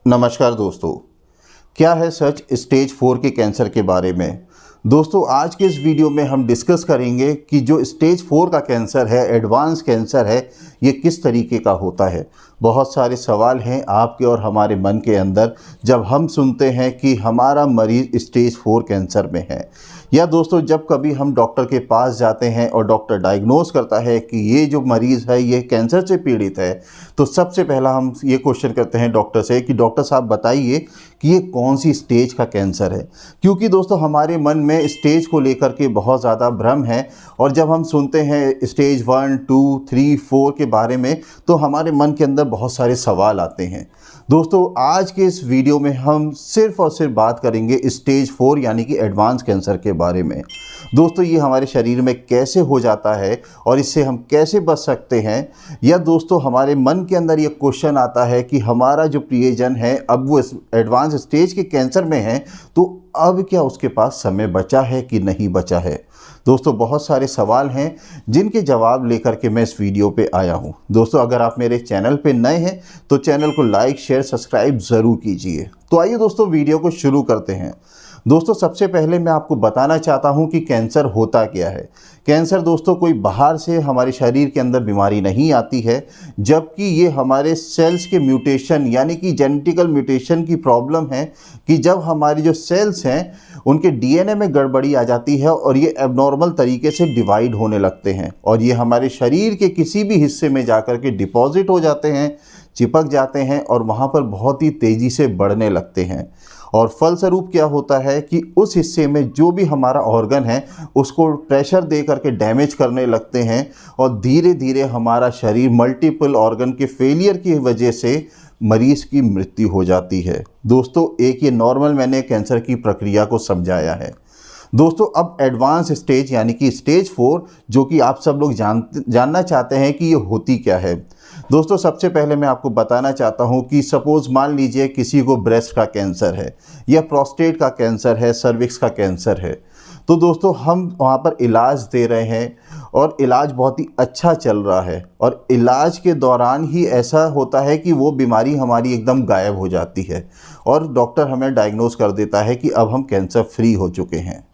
नमस्कार दोस्तों, क्या है सच स्टेज 4 के कैंसर के बारे में। दोस्तों आज के इस वीडियो में हम डिस्कस करेंगे कि जो स्टेज 4 का कैंसर है, एडवांस कैंसर है, ये किस तरीके का होता है। बहुत सारे सवाल हैं आपके और हमारे मन के अंदर जब हम सुनते हैं कि हमारा मरीज़ स्टेज 4 कैंसर में है, या दोस्तों जब कभी हम डॉक्टर के पास जाते हैं और डॉक्टर डायग्नोस करता है कि ये जो मरीज़ है ये कैंसर से पीड़ित है, तो सबसे पहला हम ये क्वेश्चन करते हैं डॉक्टर से कि डॉक्टर साहब बताइए कि ये कौन सी स्टेज का कैंसर है। क्योंकि दोस्तों हमारे मन में स्टेज को लेकर के बहुत ज़्यादा भ्रम है, और जब हम सुनते हैं स्टेज 1, 2, 3, 4 के बारे में तो हमारे मन के अंदर बहुत सारे सवाल आते हैं। दोस्तों आज के इस वीडियो में हम सिर्फ़ और सिर्फ बात करेंगे स्टेज 4 यानी कि एडवांस कैंसर के बारे में। दोस्तों ये हमारे शरीर में कैसे हो जाता है और इससे हम कैसे बच सकते हैं, या दोस्तों हमारे मन के अंदर ये क्वेश्चन आता है कि हमारा जो प्रियजन है अब वो एडवांस स्टेज के कैंसर में है, तो अब क्या उसके पास समय बचा है कि नहीं बचा है। दोस्तों बहुत सारे सवाल हैं जिनके जवाब लेकर के मैं इस वीडियो पे आया हूं। दोस्तों अगर आप मेरे चैनल पे नए हैं तो चैनल को लाइक शेयर सब्सक्राइब ज़रूर कीजिए। तो आइए दोस्तों वीडियो को शुरू करते हैं। दोस्तों सबसे पहले मैं आपको बताना चाहता हूं कि कैंसर होता क्या है। कैंसर दोस्तों कोई बाहर से हमारे शरीर के अंदर बीमारी नहीं आती है, जबकि ये हमारे सेल्स के म्यूटेशन यानी कि जेनेटिकल म्यूटेशन की प्रॉब्लम है कि जब हमारी जो सेल्स हैं उनके डीएनए में गड़बड़ी आ जाती है और ये एबनॉर्मल तरीके से डिवाइड होने लगते हैं, और ये हमारे शरीर के किसी भी हिस्से में जाकर के डिपॉजिट हो जाते हैं, चिपक जाते हैं और वहाँ पर बहुत ही तेज़ी से बढ़ने लगते हैं। और फलस्वरूप क्या होता है कि उस हिस्से में जो भी हमारा ऑर्गन है उसको प्रेशर दे करके डैमेज करने लगते हैं, और धीरे धीरे हमारा शरीर मल्टीपल ऑर्गन के फेलियर की वजह से मरीज़ की मृत्यु हो जाती है। दोस्तों एक ये नॉर्मल मैंने कैंसर की प्रक्रिया को समझाया है। दोस्तों अब एडवांस स्टेज यानी कि स्टेज 4 जो कि आप सब लोग जानना चाहते हैं कि ये होती क्या है। दोस्तों सबसे पहले मैं आपको बताना चाहता हूं कि सपोज़ मान लीजिए किसी को ब्रेस्ट का कैंसर है, या प्रोस्टेट का कैंसर है, सर्विक्स का कैंसर है, तो दोस्तों हम वहाँ पर इलाज दे रहे हैं और इलाज बहुत ही अच्छा चल रहा है, और इलाज के दौरान ही ऐसा होता है कि वो बीमारी हमारी एकदम गायब हो जाती है और डॉक्टर हमें डायग्नोस कर देता है कि अब हम कैंसर फ्री हो चुके हैं।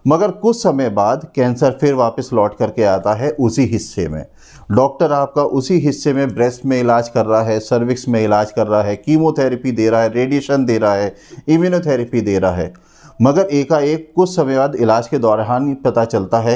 मगर कुछ समय बाद कैंसर फिर वापस लौट करके आता है उसी हिस्से में। डॉक्टर आपका उसी हिस्से में ब्रेस्ट में इलाज कर रहा है, सर्विक्स में इलाज कर रहा है, कीमोथेरेपी दे रहा है, रेडिएशन दे रहा है, इम्यूनोथेरेपी दे रहा है, मगर एकाएक कुछ समय बाद इलाज के दौरान ही पता चलता है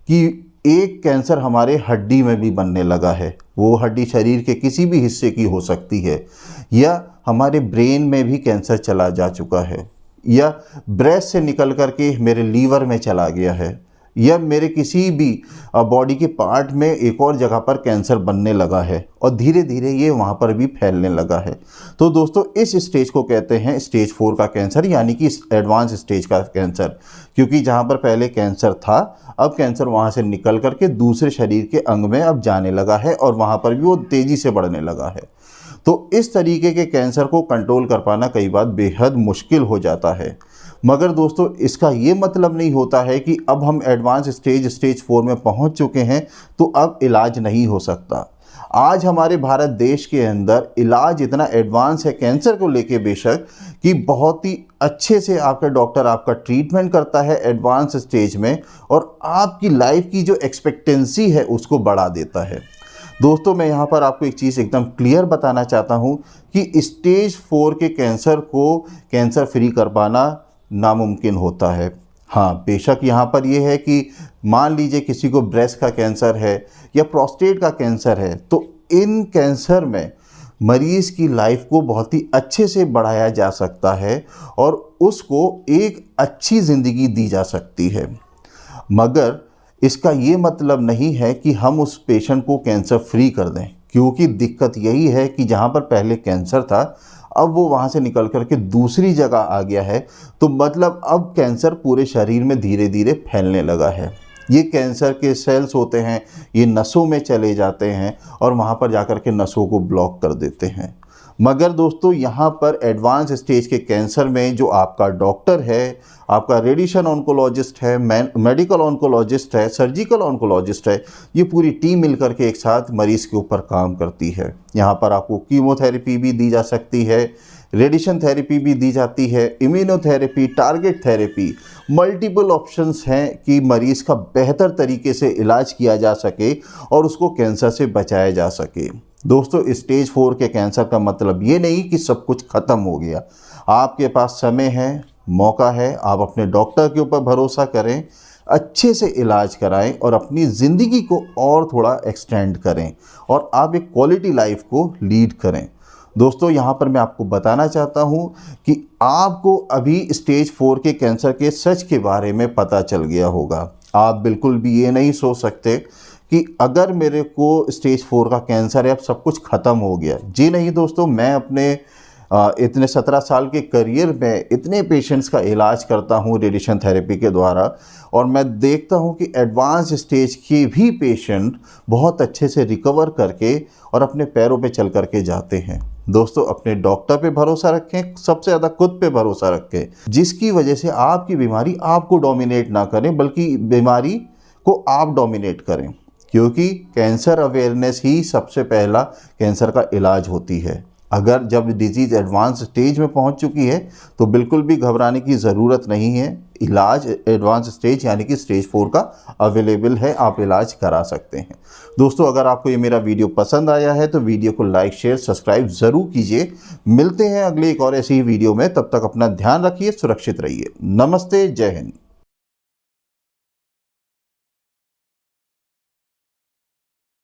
कि एक कैंसर हमारे हड्डी में भी बनने लगा है। वो हड्डी शरीर के किसी भी हिस्से की हो सकती है, या हमारे ब्रेन में भी कैंसर चला जा चुका है, या ब्रेस्ट से निकल करके मेरे लीवर में चला गया है, या मेरे किसी भी बॉडी के पार्ट में एक और जगह पर कैंसर बनने लगा है, और धीरे धीरे ये वहाँ पर भी फैलने लगा है। तो दोस्तों इस स्टेज को कहते हैं स्टेज 4 का कैंसर यानी कि एडवांस स्टेज का कैंसर, क्योंकि जहाँ पर पहले कैंसर था अब कैंसर वहाँ से निकल करके दूसरे शरीर के अंग में अब जाने लगा है, और वहाँ पर भी वो तेज़ी से बढ़ने लगा है। तो इस तरीके के कैंसर को कंट्रोल कर पाना कई बार बेहद मुश्किल हो जाता है। मगर दोस्तों इसका ये मतलब नहीं होता है कि अब हम एडवांस स्टेज 4 में पहुंच चुके हैं तो अब इलाज नहीं हो सकता। आज हमारे भारत देश के अंदर इलाज इतना एडवांस है कैंसर को लेके बेशक, कि बहुत ही अच्छे से आपका डॉक्टर आपका ट्रीटमेंट करता है एडवांस स्टेज में, और आपकी लाइफ की जो एक्सपेक्टेंसी है उसको बढ़ा देता है। दोस्तों मैं यहाँ पर आपको एक चीज़ एकदम क्लियर बताना चाहता हूँ कि स्टेज 4 के कैंसर को कैंसर फ्री कर पाना नामुमकिन होता है। हाँ बेशक यहाँ पर यह है कि मान लीजिए किसी को ब्रेस्ट का कैंसर है या प्रोस्टेट का कैंसर है, तो इन कैंसर में मरीज़ की लाइफ को बहुत ही अच्छे से बढ़ाया जा सकता है और उसको एक अच्छी ज़िंदगी दी जा सकती है। मगर इसका ये मतलब नहीं है कि हम उस पेशेंट को कैंसर फ्री कर दें, क्योंकि दिक्कत यही है कि जहाँ पर पहले कैंसर था अब वो वहाँ से निकल कर के दूसरी जगह आ गया है, तो मतलब अब कैंसर पूरे शरीर में धीरे धीरे फैलने लगा है। ये कैंसर के सेल्स होते हैं, ये नसों में चले जाते हैं और वहाँ पर जाकर के नसों को ब्लॉक कर देते हैं। मगर दोस्तों यहाँ पर एडवांस स्टेज के कैंसर में जो आपका डॉक्टर है, आपका रेडिएशन ऑन्कोलॉजिस्ट है, मेडिकल ऑन्कोलॉजिस्ट है, सर्जिकल ऑन्कोलॉजिस्ट है, ये पूरी टीम मिलकर के एक साथ मरीज़ के ऊपर काम करती है। यहाँ पर आपको कीमोथेरेपी भी दी जा सकती है, रेडिएशन थेरेपी भी दी जाती है, immunotherapy, target therapy, multiple options हैं कि मरीज़ का बेहतर तरीके से इलाज किया जा सके और उसको कैंसर से बचाया जा सके। दोस्तों, स्टेज 4 के कैंसर का मतलब ये नहीं कि सब कुछ ख़त्म हो गया। आपके पास समय है, मौका है, आप अपने डॉक्टर के ऊपर भरोसा करें, अच्छे से इलाज कराएं और अपनी ज़िंदगी को और थोड़ा एक्सटेंड करें और आप एक क्वालिटी लाइफ को लीड करें। दोस्तों, यहाँ पर मैं आपको बताना चाहता हूँ कि आपको अभी स्टेज 4 के कैंसर के सच के बारे में पता चल गया होगा। आप बिल्कुल भी ये नहीं सोच सकते कि अगर मेरे को स्टेज 4 का कैंसर है अब सब कुछ ख़त्म हो गया। जी नहीं दोस्तों, मैं अपने इतने 17 साल के करियर में इतने पेशेंट्स का इलाज करता हूँ रेडिएशन थेरेपी के द्वारा और मैं देखता हूँ कि एडवांस स्टेज के भी पेशेंट बहुत अच्छे से रिकवर करके और अपने पैरों पे चल करके जाते हैं। दोस्तों, अपने डॉक्टर पे भरोसा रखें, सबसे ज़्यादा खुद पे भरोसा रखें, जिसकी वजह से आपकी बीमारी आपको डोमिनेट ना करें बल्कि बीमारी को आप डोमिनेट करें, क्योंकि कैंसर अवेयरनेस ही सबसे पहला कैंसर का इलाज होती है। अगर जब डिजीज़ एडवांस स्टेज में पहुंच चुकी है तो बिल्कुल भी घबराने की ज़रूरत नहीं है। इलाज एडवांस स्टेज यानी कि स्टेज 4 का अवेलेबल है, आप इलाज करा सकते हैं। दोस्तों, अगर आपको ये मेरा वीडियो पसंद आया है तो वीडियो को लाइक, शेयर, सब्सक्राइब ज़रूर कीजिए। मिलते हैं अगले एक और ऐसी ही वीडियो में, तब तक अपना ध्यान रखिए, सुरक्षित रहिए। नमस्ते, जय हिंद।